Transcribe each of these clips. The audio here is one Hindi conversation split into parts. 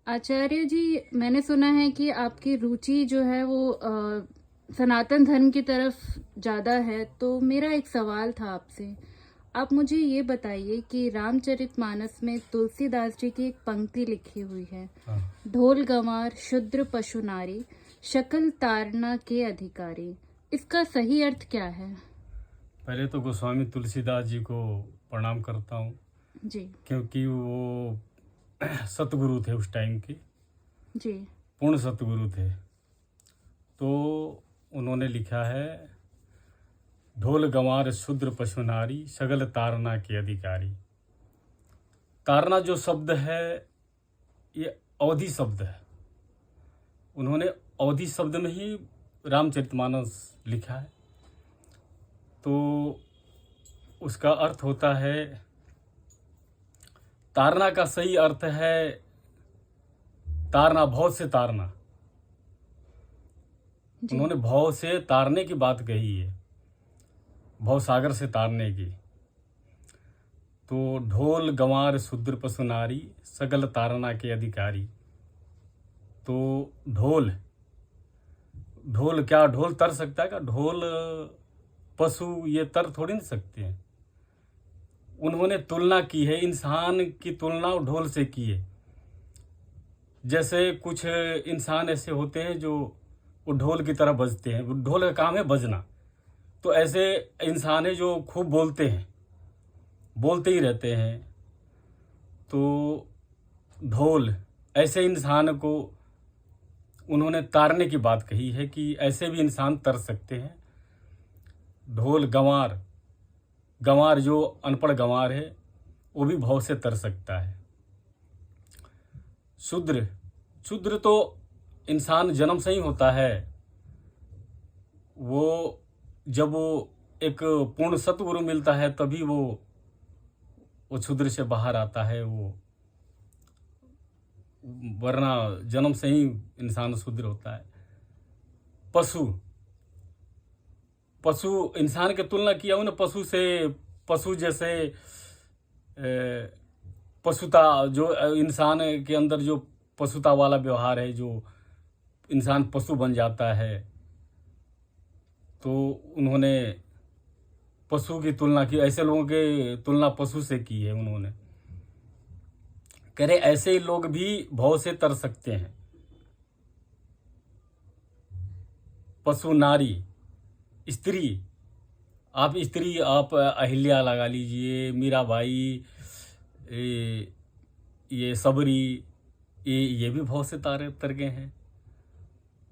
आचार्य जी, मैंने सुना है कि आपकी रुचि जो है वो सनातन धर्म की तरफ ज़्यादा है। तो मेरा एक सवाल था आपसे। आप मुझे ये बताइए कि रामचरितमानस में तुलसीदास जी की एक पंक्ति लिखी हुई है, हाँ। ढोल गंवार शूद्र पशु नारी, शकल तारना के अधिकारी। इसका सही अर्थ क्या है? पहले तो गोस्वामी तुलसीदास जी को प्रणाम करता हूँ, जी। क्योंकि वो सतगुरु थे उस टाइम के, जी। पूर्ण सतगुरु थे। तो उन्होंने लिखा है, ढोल गंवार शूद्र पशु नारी, सगल तारना के अधिकारी। तारना जो शब्द है ये अवधि शब्द है। उन्होंने अवधि शब्द में ही रामचरितमानस लिखा है। तो उसका अर्थ होता है, तारना का सही अर्थ है तारना, भव से तारना। जी। उन्होंने भव से तारने की बात कही है, भव सागर से तारने की। तो ढोल गंवार शूद्र पशु नारी, सगल तारना के अधिकारी। तो ढोल, ढोल क्या ढोल तर सकता है? क्या ढोल पशु ये तर थोड़ी नहीं सकते हैं। उन्होंने तुलना की है, इंसान की तुलना ढोल से की है। जैसे कुछ इंसान ऐसे होते हैं जो वो ढोल की तरह बजते हैं, ढोल का काम है बजना। तो ऐसे इंसान है जो खूब बोलते हैं, बोलते ही रहते हैं। तो ढोल, ऐसे इंसान को उन्होंने तारने की बात कही है कि ऐसे भी इंसान तर सकते हैं। ढोल गंवार, गंवार जो अनपढ़ गंवार है वो भी भव से तर सकता है। शूद्र, शूद्र तो इंसान जन्म से ही होता है। वो जब वो एक पूर्ण सतगुरु मिलता है तभी वो शूद्र से बाहर आता है। वो वरना जन्म से ही इंसान शूद्र होता है। पशु, पशु इंसान की तुलना किया उन्हें पशु से। पशु जैसे पशुता, जो इंसान के अंदर जो पशुता वाला व्यवहार है, जो इंसान पशु बन जाता है। तो उन्होंने पशु की तुलना की, ऐसे लोगों की तुलना पशु से की है उन्होंने। कह रहे ऐसे ही लोग भी भव से तर सकते हैं। पशु नारी, स्त्री, आप स्त्री, आप अहिल्या लगा लीजिए, मीराबाई, ये सबरी, ये भी भव से तर गए हैं।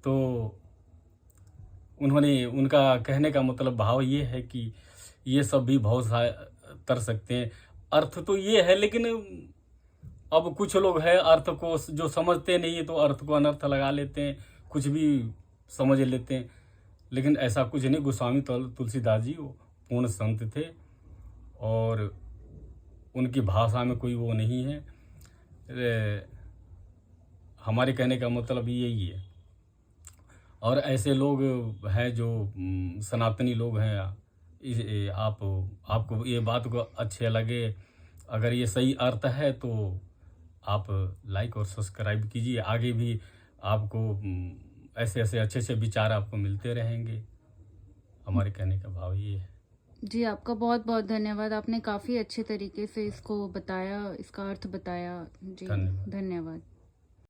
तो उन्होंने, उनका कहने का मतलब भाव ये है कि ये सब भी भव से तर सकते हैं। अर्थ तो ये है, लेकिन अब कुछ लोग हैं अर्थ को जो समझते नहीं है तो अर्थ को अनर्थ लगा लेते हैं, कुछ भी समझ लेते हैं। लेकिन ऐसा कुछ नहीं। गोस्वामी तुलसीदास जी वो पूर्ण संत थे और उनकी भाषा में कोई वो नहीं है। हमारे कहने का मतलब यही है। और ऐसे लोग हैं जो सनातनी लोग हैं। आपको ये बात को अच्छे लगे, अगर ये सही अर्थ है तो आप लाइक और सब्सक्राइब कीजिए। आगे भी आपको ऐसे ऐसे अच्छे अच्छे विचार आपको मिलते रहेंगे। हमारे कहने का भाव ये है। जी, आपका बहुत बहुत धन्यवाद। आपने काफ़ी अच्छे तरीके से इसको बताया, इसका अर्थ बताया। जी, धन्यवाद। धन्यवाद।